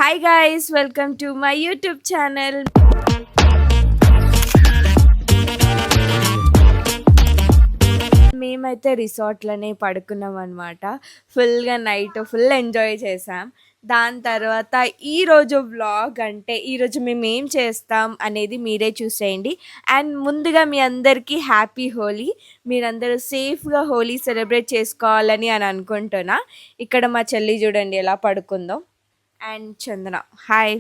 Hi guys, welcome to my YouTube channel. మేమైతే రిసార్ట్లోనే పడుకున్నాం అనమాట. ఫుల్గా నైట్ ఫుల్ ఎంజాయ్ చేసాం. దాని తర్వాత ఈరోజు వ్లాగ్ అంటే ఈరోజు మేము ఏం చేస్తాం అనేది మీరే చూసేయండి. అండ్ ముందుగా మీ అందరికీ హ్యాపీ హోలీ. మీరందరూ సేఫ్గా హోలీ సెలబ్రేట్ చేసుకోవాలని అనుకుంటున్నా. ఇక్కడ మా చెల్లి చూడండి ఎలా పడుకుందో. అండ్ చందన హాయ్,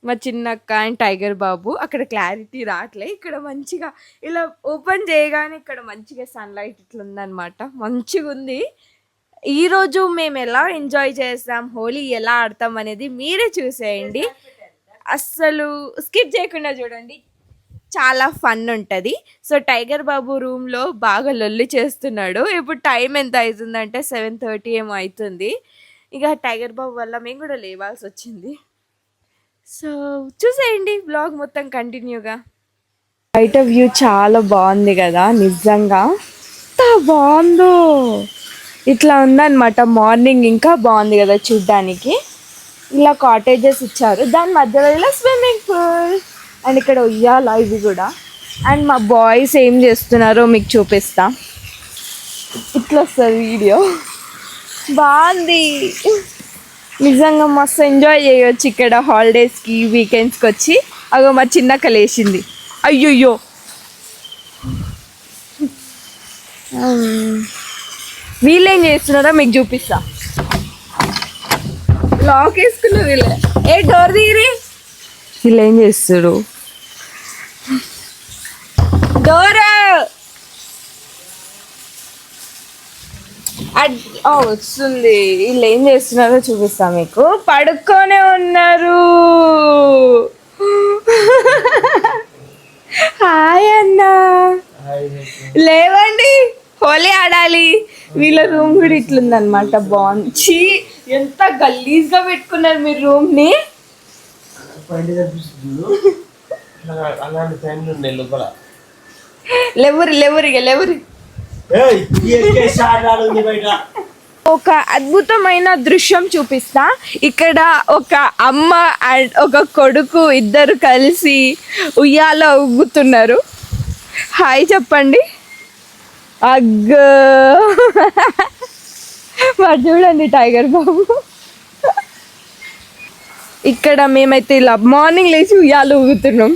మా చిన్నక్క అండ్ టైగర్ బాబు. అక్కడ క్లారిటీ రావట్లే, ఇక్కడ మంచిగా ఇలా ఓపెన్ చేయగానే ఇక్కడ మంచిగా సన్లైట్ ఇట్లా ఉందన్నమాట, మంచిగా ఉంది. ఈరోజు మేము ఎలా ఎంజాయ్ చేస్తాం, హోలీ ఎలా ఆడతాం అనేది మీరే చూసేయండి. అస్సలు స్కిప్ చేయకుండా చూడండి, చాలా ఫన్ ఉంటుంది. సో టైగర్ బాబు రూమ్లో బాగా లొల్లి చేస్తున్నాడు. ఇప్పుడు టైం ఎంత అవుతుందంటే 7:30 ఏమో అవుతుంది. ఇక టైగర్ బాబు వల్ల మేము కూడా లేవాల్సి వచ్చింది. సో చూసేయండి బ్లాగ్ మొత్తం కంటిన్యూగా. బయట వ్యూ చాలా బాగుంది కదా, నిజంగా ఎంత బాగుందో. ఇట్లా ఉందన్నమాట. మార్నింగ్ ఇంకా బాగుంది కదా చూడ్డానికి. ఇలా కాటేజెస్ ఇచ్చారు, దాని మధ్యలో ఇలా స్విమ్మింగ్ పూల్ అండ్ ఇక్కడ ఉయ్యాల ఇవి కూడా. అండ్ మా బాయ్స్ ఏం చేస్తున్నారో మీకు చూపిస్తా. ఇట్లా వస్తుంది వీడియో. బాగుంది నిజంగా, మస్తు ఎంజాయ్ చేయొచ్చు ఇక్కడ హాలిడేస్కి వీకెండ్స్కి వచ్చి. అగో మా చిన్నక్క లేచింది. అయ్యయ్యో, వీళ్ళేం చేస్తున్నారో మీకు చూపిస్తా. లాక్ వేసుకున్నారు వీళ్ళే. ఏ డోర్ తీరి, వీళ్ళు ఏం చేస్తారు. డోర్ వస్తుంది. వీళ్ళు ఏం చేస్తున్నారో చూపిస్తా మీకు. పడుకొనే ఉన్నారు. హాయ్ అన్న, లేవండి హోలీ ఆడాలి. వీళ్ళ రూమ్ కూడా ఇట్లుందనమాట, బాగుంది. ఎంత గలీజ్గా పెట్టుకున్నారు మీరు రూమ్ ని. లేవురి ఒక అద్భుతమైన దృశ్యం చూపిస్తా. ఇక్కడ ఒక అమ్మ అండ్ ఒక కొడుకు ఇద్దరు కలిసి ఉయ్యాల ఊగుతున్నారు. హాయ్ చెప్పండి. అగ్గో మరి చూడండి టైగర్ బాబు. ఇక్కడ మేమైతే ఇలా మార్నింగ్ లేచి ఉయ్యాల ఊగుతున్నాం.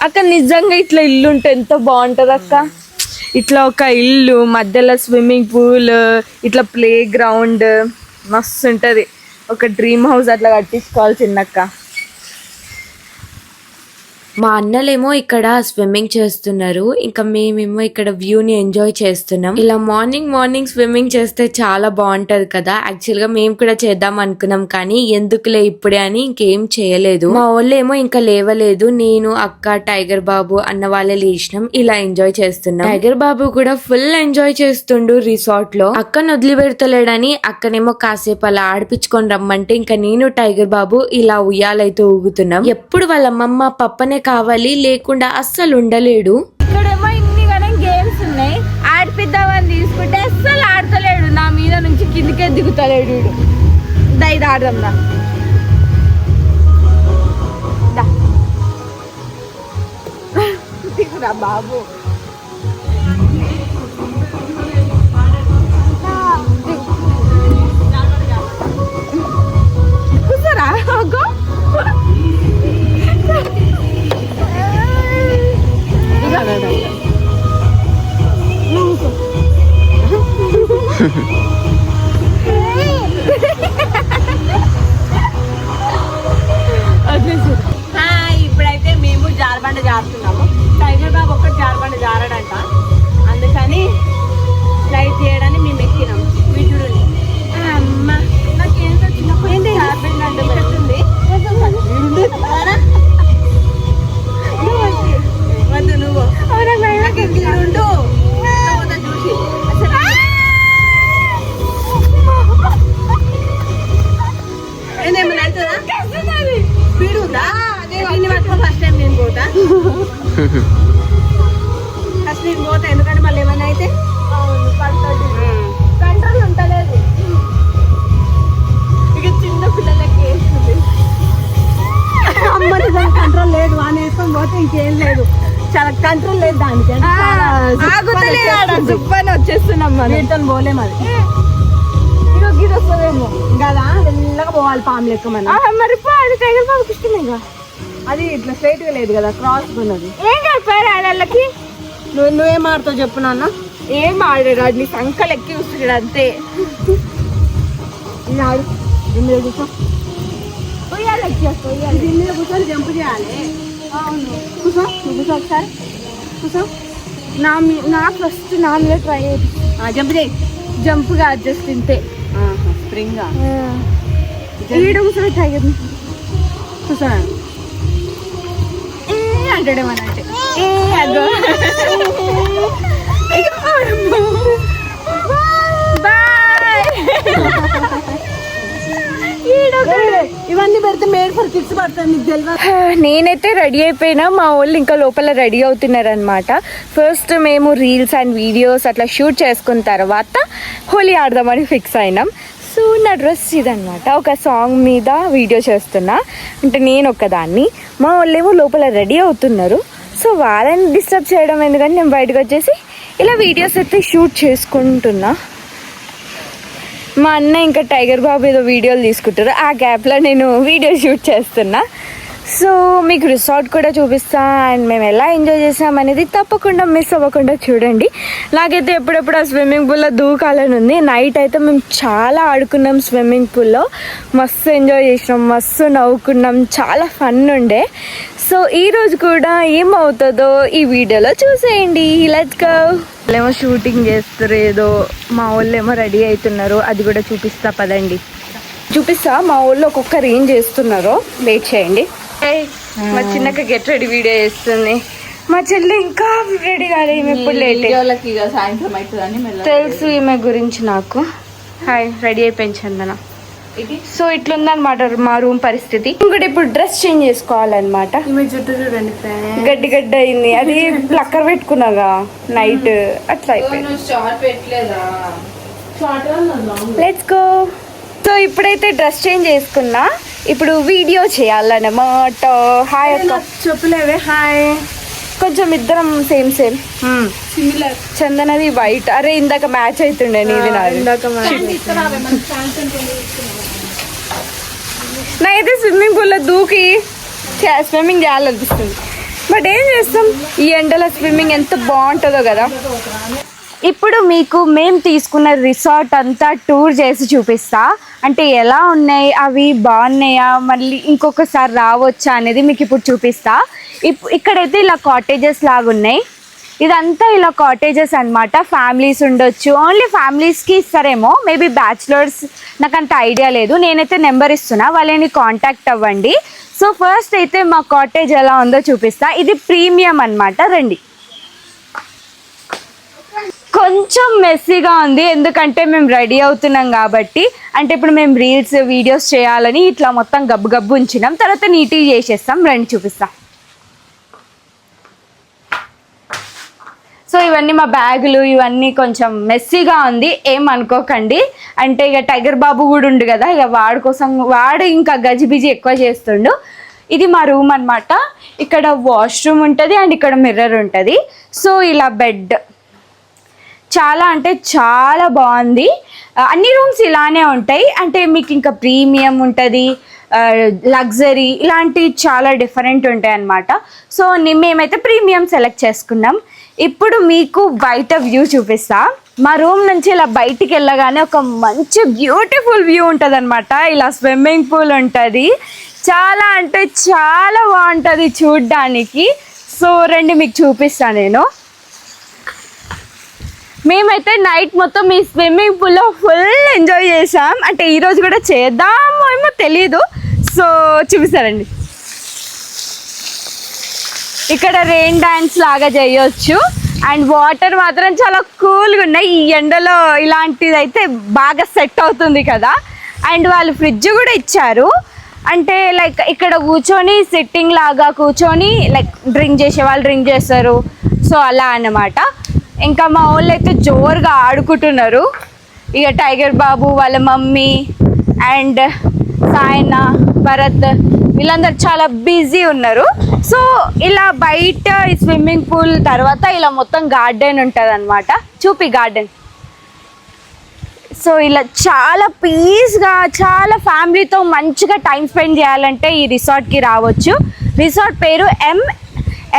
అక్క నిజంగా ఇట్లా ఇల్లు ఉంటే ఎంత బాగుంటుంది అక్క. ఇట్లా ఒక ఇల్లు మధ్యలో స్విమ్మింగ్ పూల్, ఇట్లా ప్లే గ్రౌండ్, మస్తు ఉంటుంది. ఒక డ్రీమ్ హౌస్ అట్లా కట్టించుకోవాలి చిన్నక్క. మా అన్నలేమో ఇక్కడ స్విమ్మింగ్ చేస్తున్నారు, ఇంకా మేమేమో ఇక్కడ వ్యూని ఎంజాయ్ చేస్తున్నాం. ఇలా మార్నింగ్ స్విమ్మింగ్ చేస్తే చాలా బాగుంటది కదా. యాక్చువల్ గా మేము కూడా చేద్దాం అనుకున్నాం, కానీ ఎందుకులే ఇప్పుడే అని ఇంకేం చేయలేదు. మా వాళ్ళేమో ఇంకా లేవలేదు. నేను, అక్క, టైగర్ బాబు అన్న వాళ్ళే లేచినాం. ఇలా ఎంజాయ్ చేస్తున్నాం. టైగర్ బాబు కూడా ఫుల్ ఎంజాయ్ చేస్తుండు రిసార్ట్ లో. అక్కను వదిలి పెడతలేడని అక్కనేమో కాసేపు అలా ఆడిపించుకొని రమ్మంటే ఇంకా నేను టైగర్ బాబు ఇలా ఉయ్యాలైతే ఊగుతున్నాం. ఎప్పుడు వాళ్ళ అమ్మమ్మ పప్పనే కావాలి, లేకుండా అస్సలు ఉండలేడు. ఇక్కడేమో ఇన్ని గేమ్స్ ఉన్నాయి, ఆడిపిద్దామని తీసుకుంటే అస్సలు ఆడతలేడు. నా మీద నుంచి కిందికే దిగుతలేడు. ఇది ఆడదాం దిగురా బాబు. కూర్చోరా. ఇప్పుడైతే మేము జారబండ జారుతున్నాము. టైగర్ బాబు ఒక్కటి జారబండ జారడంట, అందుకని స్లైడ్ చేయడానికి మేము ఎక్కినాం. వీటుని అమ్మ నాకేంటో చిన్నప్పుడు జారబండ అంటే పెడుతుంది. వద్దు నువ్వు ఉండు చూసి ఏమన్నా అవుతుందా? స్పీడ్ ఉందా? దీన్ని పట్టుకో. ఫస్ట్ టైం నేను పోతా, ఎందుకంటే మళ్ళీ ఏమైనా అయితే కంట్రోల్ ఉంటలేదు. ఇక చిన్న పిల్లలకి వేస్తుంది. పోతే ఇంకేం లేదు, చాలా కంట్రోల్ లేదు దానికి. జుప్పని వచ్చేస్తున్నాం మనం, వీటితో పోలేము. అది ఇక గీత వస్తుందేమో కదా, వెళ్ళగా పోవాలి పాము లెక్క మనం. మరి అది టైగర్ బాబుకి ఇష్టమేగా. అది ఇట్లా స్ట్రైట్ గా లేదు కదా, క్రాస్ ఉన్నది. ఏం కలిపారు వాళ్ళకి? నువ్వేం ఆడుతావు చెప్పు నాన్న. ఏం ఆడాడు, నీ సంకలు ఎక్కి చూస్తున్నాడు అంతే. ఇది ఆడు, ఇందులో కూర్చో. ఇది ఇందులో కూర్చొని జంప్ చేయాలి. అవును, కూర్చో, నువ్వు కూర్చో ఒకసారి కూర్చో. నాకు ఫస్ట్ నా మీద ట్రై అయ్యేది. జంప్ చేయి. జంప్ కాదు, జస్ట్ ఇంతే. స్ప్రింగ్ ఈడ కూర్చొని టైగర్ కూర్చో అంటాడేమనంటే ఇవన్నీ పెడితే మేడ్ ఫర్ కిడ్స్ పడతాయి, నీకు తెలియదు. నేనైతే రెడీ అయిపోయినా, మా వాళ్ళు ఇంకా లోపల రెడీ అవుతున్నారు అనమాట. ఫస్ట్ మేము రీల్స్ అండ్ వీడియోస్ అట్లా షూట్ చేసుకున్న తర్వాత హోలీ ఆడదామని ఫిక్స్ అయినాం. సో నా డ్రెస్ ఇదనమాట, ఒక సాంగ్ మీద వీడియో చేస్తున్నా, అంటే నేను ఒక్కదాన్ని, మా వాళ్ళేమో లోపల రెడీ అవుతున్నారు. సో వాళ్ళని డిస్టర్బ్ చేయడం ఎందుకంటే నేను బయటకు వచ్చేసి ఇలా వీడియోస్ అయితే షూట్ చేసుకుంటున్నా. మా అన్న ఇంకా టైగర్ బాబు ఏదో వీడియోలు తీసుకుంటారు, ఆ గ్యాప్లో నేను వీడియో షూట్ చేస్తున్నా. సో మీకు రిసార్ట్ కూడా చూపిస్తా, అండ్ మేము ఎలా ఎంజాయ్ చేసాం అనేది తప్పకుండా మిస్ అవ్వకుండా చూడండి. నాకైతే ఎప్పుడెప్పుడు ఆ స్విమ్మింగ్ పూల్లో దూకాలని ఉంది. నైట్ అయితే మేము చాలా ఆడుకున్నాం స్విమ్మింగ్ పూల్లో, మస్తు ఎంజాయ్ చేసినాం, మస్తు నవ్వుకున్నాం, చాలా ఫన్ ఉండే. సో ఈరోజు కూడా ఏమవుతుందో ఈ వీడియోలో చూసేయండి. Let's go. వాళ్ళేమో షూటింగ్ చేస్తారు ఏదో, మా వాళ్ళు ఏమో రెడీ అవుతున్నారు, అది కూడా చూపిస్తా పదండి. చూపిస్తా మా వాళ్ళు ఒక్కొక్కరు ఏం చేస్తున్నారో, వెయిట్ చేయండి. మా చిన్నక్క గెట్ రెడీ వీడియో చేస్తుంది, మా చెల్లి ఇంకా రెడీ కాలేదు, ఎప్పుడు లేట్ సాయంత్రం అవుతుందని తెలుసు ఈమె గురించి నాకు. హాయ్, రెడీ అయిపోయింది చందన. సో ఇట్లుందనమాట మా రూమ్ పరిస్థితి. ఇంకోటి ఇప్పుడు డ్రెస్ చేంజ్ చేసుకోవాలన్నమాట. చుట్టూ చూడండి, గడ్డి గడ్డి అయింది, అది ప్లక్కర్ పెట్టుకున్నాగా నైట్, అట్లా అయిపోయింది. Let's go. సో ఇప్పుడైతే డ్రెస్ చేంజ్ చేసుకున్నా, ఇప్పుడు వీడియో చేయాలన్నమాట. హాయ్ అక్క. చెప్పులేవే. హాయ్. కొంచెం ఇద్దరం సేమ్ సేమ్. చందనది వైట్. అరే ఇందాక మ్యాచ్ అవుతుండే నీది నాది. నాకైతే స్విమ్మింగ్ పూల్లో దూకి స్విమ్మింగ్ చేయాలనిపిస్తుంది, బట్ ఏం చేస్తాం, ఈ ఎండలో స్విమ్మింగ్ ఎంత బాగుంటుందో కదా. ఇప్పుడు మీకు మేము తీసుకున్న రిసార్ట్ అంతా టూర్ చేసి చూపిస్తా, అంటే ఎలా ఉన్నాయి, అవి బాగున్నాయా, మళ్ళీ ఇంకొకసారి రావచ్చా అనేది మీకు ఇప్పుడు చూపిస్తా. ఇక్కడైతే ఇలా కాటేజెస్ లాగా ఉన్నాయి, ఇదంతా ఇలా కాటేజెస్ అనమాట. ఫ్యామిలీస్ ఉండొచ్చు, ఓన్లీ ఫ్యామిలీస్కి ఇస్తారేమో, మేబీ బ్యాచులర్స్ నాకు అంత ఐడియా లేదు. నేనైతే నెంబర్ ఇస్తున్నా, వాళ్ళని కాంటాక్ట్ అవ్వండి. సో ఫస్ట్ అయితే మా కాటేజ్ ఎలా ఉందో చూపిస్తా. ఇది ప్రీమియం అనమాట, రండి. కొంచెం మెస్సీగా ఉంది, ఎందుకంటే మేము రెడీ అవుతున్నాం కాబట్టి. అంటే ఇప్పుడు మేము రీల్స్ వీడియోస్ చేయాలని ఇట్లా మొత్తం గబ్బు గబ్బు ఉంచినాం, తర్వాత నీట్గా చేసేస్తాం, రండి చూపిస్తాం. సో ఇవన్నీ మా బ్యాగులు, ఇవన్నీ కొంచెం మెస్సీగా ఉంది, ఏం అనుకోకండి. అంటే ఇక టైగర్ బాబు కూడా ఉండు కదా, ఇక వాడి కోసం వాడు ఇంకా గజిబిజి ఎక్కువ చేస్తుండు. ఇది మా రూమ్ అనమాట. ఇక్కడ వాష్రూమ్ ఉంటుంది అండ్ ఇక్కడ మిర్రర్ ఉంటుంది. సో ఇలా బెడ్ చాలా అంటే చాలా బాగుంది. అన్ని రూమ్స్ ఇలానే ఉంటాయి, అంటే మీకు ఇంకా ప్రీమియం ఉంటుంది, లగ్జరీ ఇలాంటివి చాలా డిఫరెంట్ ఉంటాయి అన్నమాట. సో మేమైతే ప్రీమియం సెలెక్ట్ చేసుకున్నాం. ఇప్పుడు మీకు బయట వ్యూ చూపిస్తా. మా రూమ్ నుంచి ఇలా బయటికి వెళ్ళగానే ఒక మంచి బ్యూటిఫుల్ వ్యూ ఉంటుంది అనమాట. ఇలా స్విమ్మింగ్ పూల్ ఉంటుంది, చాలా అంటే చాలా బాగుంటుంది చూడ్డానికి. సో రండి మీకు చూపిస్తాను నేను. మేమైతే నైట్ మొత్తం ఈ స్విమ్మింగ్ పూల్లో ఫుల్ ఎంజాయ్ చేసాం, అంటే ఈరోజు కూడా చేద్దామో ఏమో తెలీదు. సో చూపిస్తారండి, ఇక్కడ రెయిన్ డాన్స్ లాగా చేయొచ్చు, అండ్ వాటర్ మాత్రం చాలా కూల్గా ఉన్నాయి. ఈ ఎండలో ఇలాంటిది అయితే బాగా సెట్ అవుతుంది కదా. అండ్ వాళ్ళు ఫ్రిడ్జ్ కూడా ఇచ్చారు, అంటే లైక్ ఇక్కడ కూర్చొని సిట్టింగ్ లాగా కూర్చొని లైక్ డ్రింక్ చేసే వాళ్ళు డ్రింక్ చేస్తారు. సో అలా అన్నమాట. ఇంకా మా వాళ్ళు అయితే జోరుగా ఆడుకుంటున్నారు. ఇక టైగర్ బాబు వాళ్ళ మమ్మీ అండ్ సాయన్న భరత్ వీళ్ళందరూ చాలా బిజీ ఉన్నారు. సో ఇలా బయట స్విమ్మింగ్ పూల్ తర్వాత ఇలా మొత్తం గార్డెన్ ఉంటుంది అనమాట. చూపి గార్డెన్. సో ఇలా చాలా పీస్గా చాలా ఫ్యామిలీతో మంచిగా టైం స్పెండ్ చేయాలంటే ఈ రిసార్ట్కి రావచ్చు. రిసార్ట్ పేరు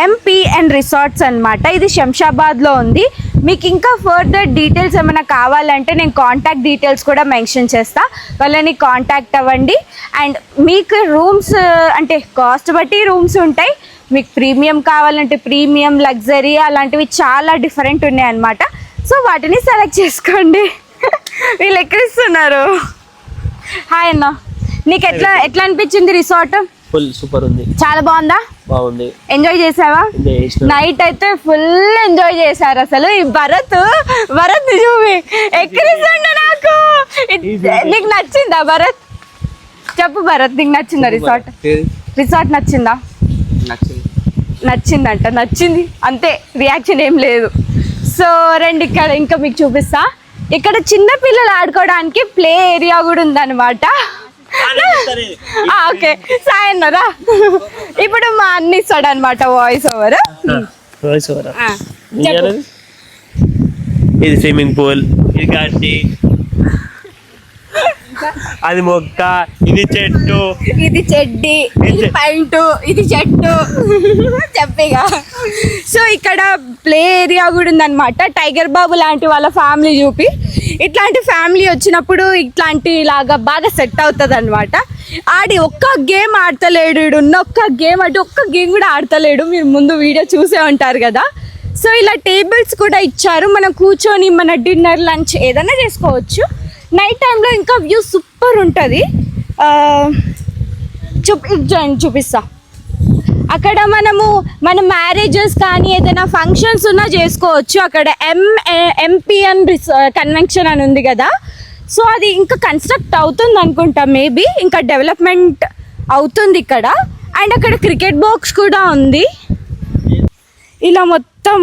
ఎంపీఎన్ రిసార్ట్స్ అనమాట. ఇది శంషాబాద్లో ఉంది. మీకు ఇంకా ఫర్దర్ డీటెయిల్స్ ఏమైనా కావాలంటే నేను కాంటాక్ట్ డీటెయిల్స్ కూడా మెన్షన్ చేస్తా, వాళ్ళని కాంటాక్ట్ అవ్వండి. అండ్ మీకు రూమ్స్ అంటే కాస్ట్ బట్టి రూమ్స్ ఉంటాయి. మీకు ప్రీమియం కావాలంటే ప్రీమియం, లగ్జరీ అలాంటివి చాలా డిఫరెంట్ ఉన్నాయి అన్నమాట. సో వాటిని సెలెక్ట్ చేసుకోండి. వీళ్ళు ఎక్కడిస్తున్నారు. హాయ్ అన్న, నీకు ఎట్లా అనిపించింది రిసార్ట్? ఫుల్ సూపర్ ఉంది. చాలా బాగుందా? బాగుంది. ఎంజాయ్ చేసావా? నైట్ అయితే ఫుల్ ఎంజాయ్ చేశారు. అసలు ఈ భరత్ చూపి ఎక్కడిస్తుండ నాకు. నీకు నచ్చిందా భరత్? చెప్పు భరత్, నీకు నచ్చిందా రిసార్ట్ నచ్చిందా? నచ్చిందంట. నచ్చింది అంతే, రియాక్షన్ ఏం లేదు. సో రండి, ఇక్కడ ఇంకా మీకు చూపిస్తా. ఇక్కడ చిన్న పిల్లలు ఆడుకోవడానికి ప్లే ఏరియా కూడా ఉందన్నమాట. ఓకే సాయి అన్నారా? ఇప్పుడు మా అన్ని ఇస్తాడు అనమాట వాయిస్ ఓవర్. ఇది స్విమ్మింగ్ పూల్, ఇది గడ్డి, అది మొక్క, ఇది చెట్టు, ఇది చెడ్డి, ఇది పైంటు, ఇది చెట్టు చెప్పిగా. సో ఇక్కడ ప్లే ఏరియా కూడా ఉందన్నమాట. టైగర్ బాబు లాంటి వాళ్ళ ఫ్యామిలీ చూపి, ఇట్లాంటి ఫ్యామిలీ వచ్చినప్పుడు ఇట్లాంటి లాగా బాగా సెట్ అవుతుంది అనమాట. ఆడి ఒక్క గేమ్ ఆడతలేడు, ఒక్క గేమ్ కూడా ఆడతలేడు. మీరు ముందు వీడియో చూసే ఉంటారు కదా. సో ఇలా టేబుల్స్ కూడా ఇచ్చారు, మనం కూర్చొని మన డిన్నర్ లంచ్ ఏదైనా చేసుకోవచ్చు. నైట్ టైంలో ఇంకా వ్యూ సూపర్ ఉంటుంది. చూపిస్తా. అక్కడ మన మ్యారేజెస్ కానీ ఏదైనా ఫంక్షన్స్ ఉన్నా చేసుకోవచ్చు. అక్కడ ఎంపీఎన్ కన్వెన్షన్ అని ఉంది కదా. సో అది ఇంకా కన్స్ట్రక్ట్ అవుతుంది అనుకుంటా, మేబీ ఇంకా డెవలప్మెంట్ అవుతుంది ఇక్కడ. అండ్ అక్కడ క్రికెట్ బాక్స్ కూడా ఉంది. ఇలా మొత్తం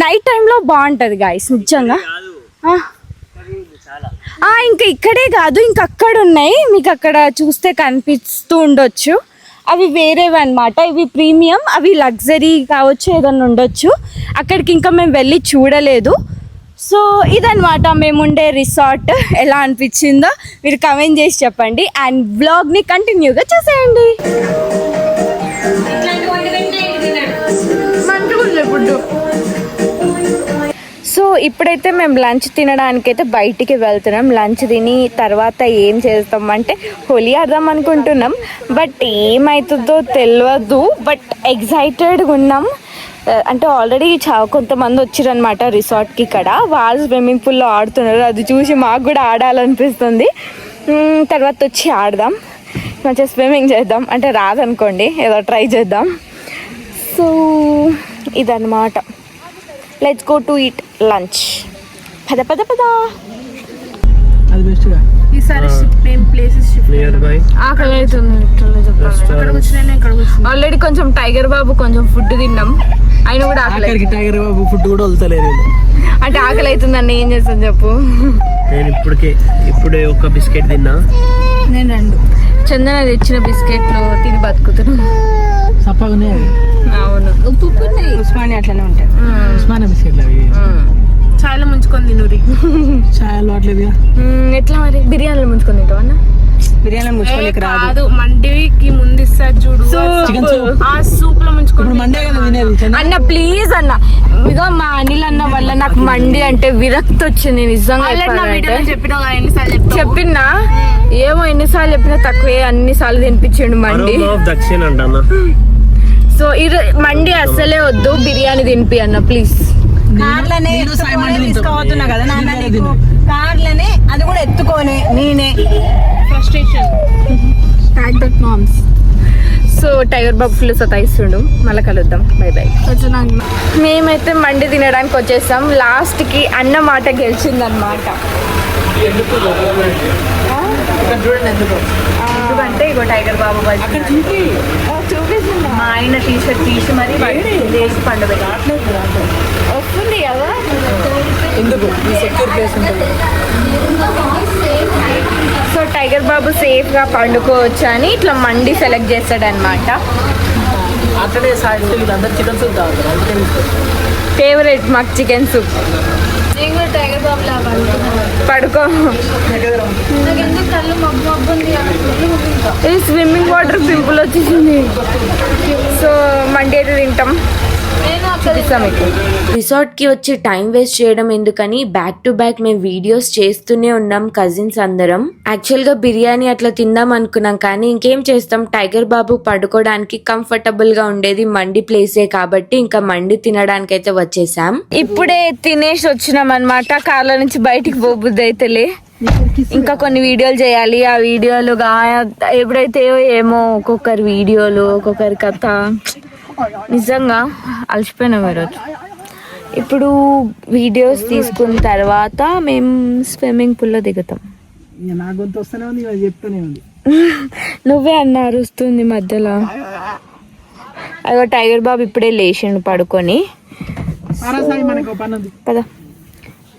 నైట్ టైంలో బాగుంటుంది గాయస్ నిజంగా. ఇంకా ఇక్కడే కాదు, ఇంకా అక్కడ ఉన్నాయి, మీకు అక్కడ చూస్తే కనిపిస్తూ ఉండొచ్చు. అవి వేరేవి అనమాట. ఇవి ప్రీమియం, అవి లగ్జరీ కావచ్చు, ఏదన్నా ఉండొచ్చు. అక్కడికి ఇంకా మేము వెళ్ళి చూడలేదు. సో ఇదనమాట మేము ఉండే రిసార్ట్. ఎలా అనిపించిందో మీరు కమెంట్ చేసి చెప్పండి. అండ్ వ్లాగ్ని కంటిన్యూగా చూసేయండి. సో ఇప్పుడైతే మేము లంచ్ తినడానికైతే బయటికి వెళ్తున్నాం. లంచ్ తిని తర్వాత ఏం చేస్తాం అంటే హోలీ ఆడదాం అనుకుంటున్నాం. బట్ ఏమవుతుందో తెలియదు. బట్ ఎగ్జైటెడ్గా ఉన్నాం. అంటే ఆల్రెడీ కొంతమంది వచ్చారనమాట రిసార్ట్కి. ఇక్కడ వాళ్ళు స్విమ్మింగ్ పూల్లో ఆడుతున్నారు. అది చూసి మాకు కూడా ఆడాలనిపిస్తుంది. తర్వాత వచ్చి ఆడదాం, మంచిగా స్విమ్మింగ్ చేద్దాం. అంటే రాదనుకోండి, ఏదో ట్రై చేద్దాం. సో ఇదన్నమాట. Let's go to eat lunch. పద అది బెస్ట్గా. ఈసారి మేము ప్లేసెస్ ఆకలి అవుతుంది. ఆల్రెడీ కొంచెం టైగర్ బాబు కొంచెం ఫుడ్ తిన్నాం, ఆయన కూడా ఆకలి. టైగర్ బాబు ఫుడ్ కూడా వదలలేదు. అంటే ఆకలి అవుతుందని ఏం చేస్తాను చెప్పు. నేను ఇప్పుడే ఒక బిస్కెట్ తిన్నా. నేను 2 చందన తెచ్చిన బిస్కెట్లు తిని బతుకుతున్నాను. అవును, ఉప్పు ఉస్మానియా అట్లనే ఉంటాయి. ఉస్మానియా బిస్కెట్లు అవి చాయలో ముంచుకొని తినూరి. చాయలు అట్లేదు. ఎట్లా మరి బిర్యానీలో ముంచుకొని తింటావు అన్న? బిర్యానీ ముంచుకొని రాదు, మండీకి ముందు ఇస్తారు చూడు, ఆ సూప్ లో ముంచుకొని. మండే కదా తినేది అన్న. ప్లీజ్ అన్న, ఇగో మా అనిల్ అన్న వల్ల నాకు మండి అంటే విరక్తి వచ్చింది నిజంగా. చెప్పినా ఏమో ఎన్నిసార్లు చెప్పినా తక్కువే, అన్నిసార్లు తినిపించిండు మండి. సో మండి అస్సలే వద్దు, బిర్యానీ తినిపి అన్న ప్లీజ్. కార్లనే తీసుకోవతున్నా కదా నాన్న, కార్లనే అది కూడా ఎత్తుకోనే నేనే ఫ్రస్ట్రేషన్. సో టైగర్ బాబు ఫుల్ సతాయిస్తుండు. మళ్ళీ కలుద్దాం, బై బై. మేమైతే మండి తినడానికి వచ్చేసాం. లాస్ట్కి అన్న మాట గెలిచిందనమాట. ఎందుకంటే ఇగో టైగర్ బాబు చూపిస్తుంది. మా ఆయన టీషర్ట్ తీసి మరి వేసి పండుగ వస్తుంది కదా. ఎందుకు సెక్యూర్ ప్లేస్ ఉంటుంది. సో టైగర్ బాబు సేఫ్గా పండుకోవచ్చు అని ఇట్లా మండి సెలెక్ట్ చేస్తాడనమాట. అక్కడే సాయంత్రం వీళ్ళందరూ చికెన్ సూప్ తాగుతారు, అందుకని ఫేవరెట్ మాకు చికెన్ సూప్. నేను కూడా టైగర్ బాబు లాగా పడుకో. నాకు ఎందుకు కళ్ళు మబ్బు మబ్బు ఉంది. ఇది స్విమ్మింగ్ వాటర్ పింపుల్ వచ్చేసింది. సో మండి అయితే తింటాం. రిసార్ట్ కి వచ్చి టైం వేస్ట్ చేయడం ఎందుకని బ్యాక్ టు బ్యాక్ మేము వీడియోస్ చేస్తూనే ఉన్నాం కజిన్స్ అందరం. యాక్చువల్ గా బిర్యానీ అట్లా తిందాం అనుకున్నాం కానీ ఇంకేం చేస్తాం, టైగర్ బాబు పడుకోవడానికి కంఫర్టబుల్ గా ఉండేది మండి ప్లేసే కాబట్టి ఇంకా మండి తినడానికి అయితే వచ్చేసాం. ఇప్పుడే తినేసి వచ్చినాం అనమాట. కార్ల నుంచి బయటికి పోబుద్ది అయితేలే. ఇంకా కొన్ని వీడియోలు చేయాలి. ఆ వీడియోలు ఎప్పుడైతే ఏమో ఒక్కొక్కరి వీడియోలు ఒక్కొక్కరి కథ. నిజంగా అలసిపోయినాం ఈరోజు. ఇప్పుడు వీడియోస్ తీసుకున్న తర్వాత మేము స్విమ్మింగ్ పూల్లో దిగుతాం. నువ్వే అన్నారు వస్తుంది మధ్యలో. అదో టైగర్ బాబు ఇప్పుడే లేచిండు పడుకొని. పద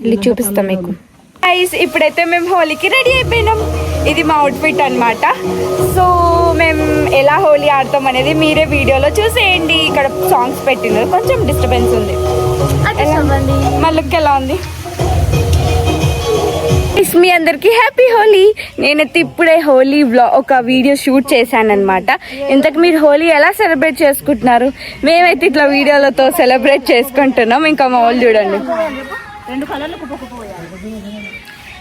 వెళ్ళి చూపిస్తాం మీకు. ఇప్పుడైతే మేము హోలీకి రెడీ అయిపోయినాం. ఇది మా అవుట్ఫిట్ అన్నమాట. సో మేము ఎలా హోలీ ఆడతాం అనేది మీరే వీడియోలో చూసేయండి. ఇక్కడ సాంగ్స్ పెట్టినారు, కొంచెం డిస్టర్బెన్స్ ఉంది. మా లుక్ ఎలా ఉంది? మీ అందరికి హ్యాపీ హోలీ. నేనైతే ఇప్పుడే హోలీ ఒక వీడియో షూట్ చేశాను అనమాట. ఇంతకు మీరు హోలీ ఎలా సెలబ్రేట్ చేసుకుంటున్నారు? మేమైతే ఇట్లా వీడియోలతో సెలబ్రేట్ చేసుకుంటున్నాం. ఇంకా మా వాళ్ళు చూడండి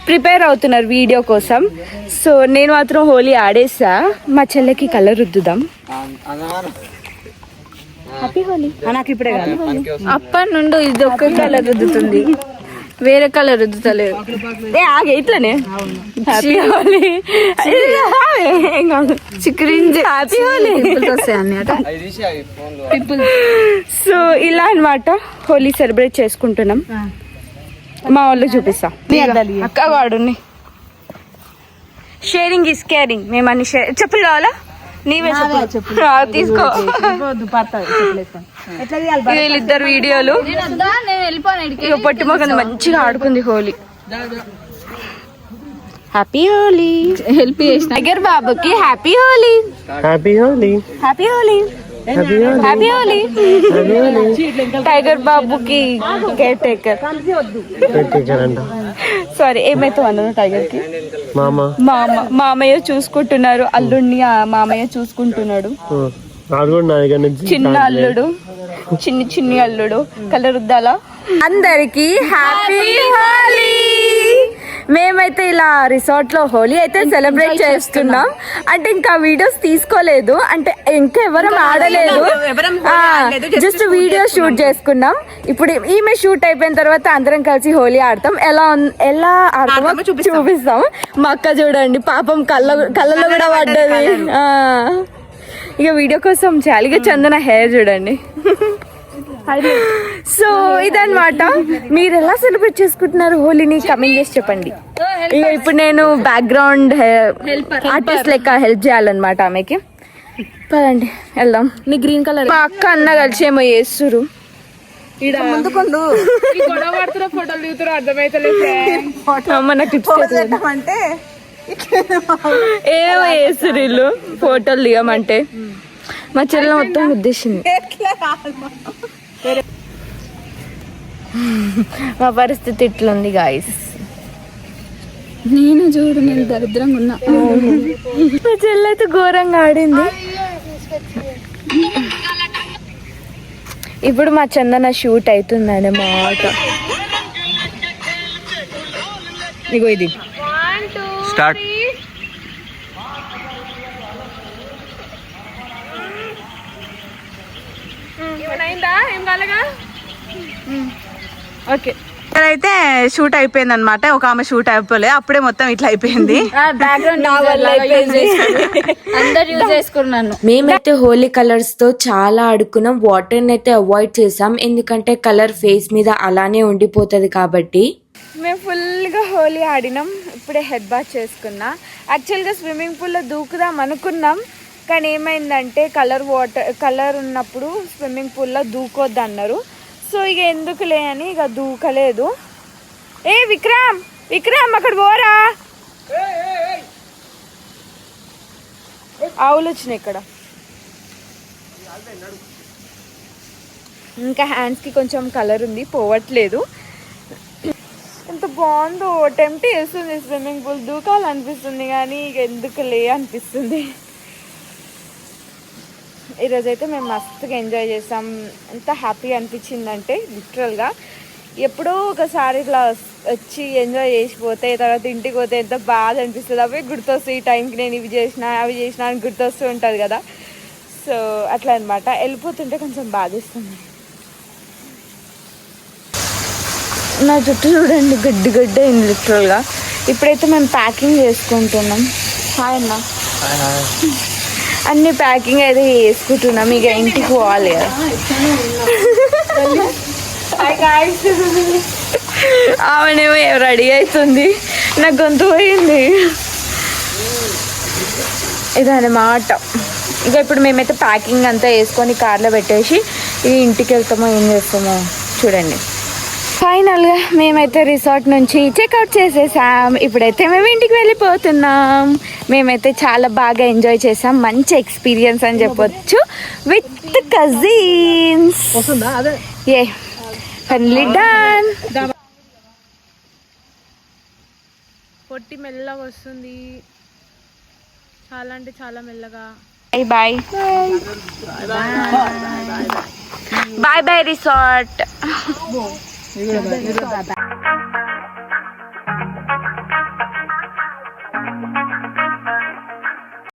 ప్రిపేర్ అవుతున్నారు వీడియో కోసం. సో నేను మాత్రం హోలీ ఆడేసా. మా చెల్లెకి కలర్ రుద్దుదాం. హ్యాపీ హోలీ. నాకు ఇప్పుడే అప్పటి నుండి ఇది ఒక్క కలర్ రుద్దుతుంది, వేరే కలర్ రుద్దుతలేదు. ఆగే ఇట్లనే happy Holi. Happy Holi. So ఇలా అన్నమాట హోలీ సెలబ్రేట్ చేసుకుంటున్నాం. మా వాళ్ళకి చూపిస్తా. అక్క వాడుని షేరింగ్ ఇస్ కేరింగ్. మేము అన్ని చెప్పులు కావాలా? నీవే చెప్పు తీసుకో. వీళ్ళిద్దరు వీడియోలు. పొట్టి మొక్క మంచిగా ఆడుకుంది హోలీ. హ్యాపీ హోలీ. హెల్ప్ చేసిన టైగర్ బాబుకి happy Holi. Happy Holi. Happy Holi. Happy Holi. Tiger బాబుకి కేర్ టేకర్. సారీ ఏమైతే అన్నాను టైగర్ కి మామయ్య చూసుకుంటున్నారు. అల్లుడిని మామయ్య చూసుకుంటున్నాడు. చిన్న అల్లుడు, చిన్ని అల్లుడు. కలర్ రుద్దాలా? అందరికి హ్యాపీ హోలీ. మేమైతే ఇలా రిసార్ట్ లో హోలీ అయితే సెలబ్రేట్ చేస్తున్నాం. అంటే ఇంకా వీడియోస్ తీసుకోలేదు, అంటే ఇంకా ఎవరం ఆడలేదు, జస్ట్ వీడియో షూట్ చేసుకున్నాం. ఇప్పుడు ఈమె షూట్ అయిపోయిన తర్వాత అందరం కలిసి హోలీ ఆడతాం. ఎలా ఆడతామో చూపిస్తాం. మా అక్క చూడండి పాపం కళ్ళలో కూడా పడ్డది. ఇక వీడియో కోసం చాలిగా చందన హెయిర్ చూడండి. సో ఇదన్నమాట. మీరు ఎలా సెలబ్రేట్ చేసుకుంటున్నారు హోలీని కమెంట్ చేసి చెప్పండి. ఇక ఇప్పుడు నేను బ్యాక్గ్రౌండ్ ఆర్టిస్ట్ లెక్క హెల్ప్ చేయాలన్నమాట ఆమెకి. పదండి వెళ్దాం. నీ గ్రీన్ కలర్ మా అక్క అన్న కలిసి ఏమో చేస్తురు. ఏమో చేస్తురు వీళ్ళు ఫోటోలు దిగమంటే. మా చెల్లె మొత్తం ఉద్దేశింది. మా పరిస్థితి ఇట్లుంది గాయస్. నేను చూడు నేను దరిద్రంగా ఉన్నా. మా చెల్లె అయితే ఘోరంగా ఆడింది. ఇప్పుడు మా చందన షూట్ అవుతుందండి మా ఆట. ఇగో ఇది స్టార్ట్. ఓకే అయితే షూట్ అయిపోయింది అనమాట. ఒక ఆమె షూట్ అయిపోలే, అప్పుడే మొత్తం ఇట్లా అయిపోయింది. మేమైతే హోలీ కలర్స్ తో చాలా ఆడుకున్నాం. వాటర్ అయితే అవాయిడ్ చేసాం, ఎందుకంటే కలర్ ఫేస్ మీద అలానే ఉండిపోతుంది కాబట్టి. మేము ఫుల్గా హోలీ ఆడినాం. ఇప్పుడే హెడ్ బాత్ చేసుకున్నా. యాక్చువల్గా స్విమ్మింగ్ పూల్లో దూకుదాం అనుకున్నాం, కానీ ఏమైందంటే కలర్ ఉన్నప్పుడు స్విమ్మింగ్ పూల్లో దూకొద్దు అన్నారు. సో ఇక ఎందుకులే అని ఇక దూకలేదు. విక్రమ్ అక్కడ పోరా. ఆవులు వచ్చినాయి ఇక్కడ. ఇంకా హ్యాండ్స్కి కొంచెం కలర్ ఉంది, పోవట్లేదు. ఎంత బాగుందో, టెంప్ట్ చేస్తుంది స్విమ్మింగ్ పూల్ దూకాలనిపిస్తుంది కానీ ఇక ఎందుకులే అనిపిస్తుంది. ఈరోజైతే మేము మస్తుగా ఎంజాయ్ చేసాం. ఎంత హ్యాపీ అనిపించిందంటే లిటరల్గా ఎప్పుడో ఒకసారి ఇట్లా వచ్చి ఎంజాయ్ చేసిపోతే తర్వాత ఇంటికి పోతే ఎంత బాధ అనిపిస్తుంది. అవే గుర్తొస్తాయి, ఈ టైంకి నేను ఇవి చేసిన అవి చేసిన అని గుర్తొస్తూ ఉంటుంది కదా. సో అట్లా అనమాట. వెళ్ళిపోతుంటే కొంచెం బాధిస్తుంది. నా జుట్టు చూడండి గడ్డి గడ్డి అయింది లిటరల్గా. ఇప్పుడైతే మేము ప్యాకింగ్ చేసుకుంటున్నాం. హాయ్ అన్న. అన్ని ప్యాకింగ్ అయితే చేసుకుంటున్నాం, ఇక ఇంటికి పోవాలి కదా. ఆమెనేమో రెడీ అవుతుంది, నాకు గొంతు పోయింది. ఇదన్నమాట. ఇక ఇప్పుడు మేమైతే ప్యాకింగ్ అంతా వేసుకొని కార్లో పెట్టేసి ఈ ఇంటికి వెళ్తామో ఏం చేస్తామో చూడండి. ఫైనల్గా మేమైతే రిసార్ట్ నుంచి చెక్అవుట్ చేసేసాం. ఇప్పుడైతే మేము ఇంటికి వెళ్ళిపోతున్నాం. మేమైతే చాలా బాగా ఎంజాయ్ చేసాం, మంచి ఎక్స్పీరియన్స్ అని చెప్పొచ్చు విత్ కజిన్స్. ఏ ఫైనల్లీ డన్. పొట్టి మెల్లగా వస్తుంది, చాలా అంటే చాలా మెల్లగా. Boy boy boy boy resort.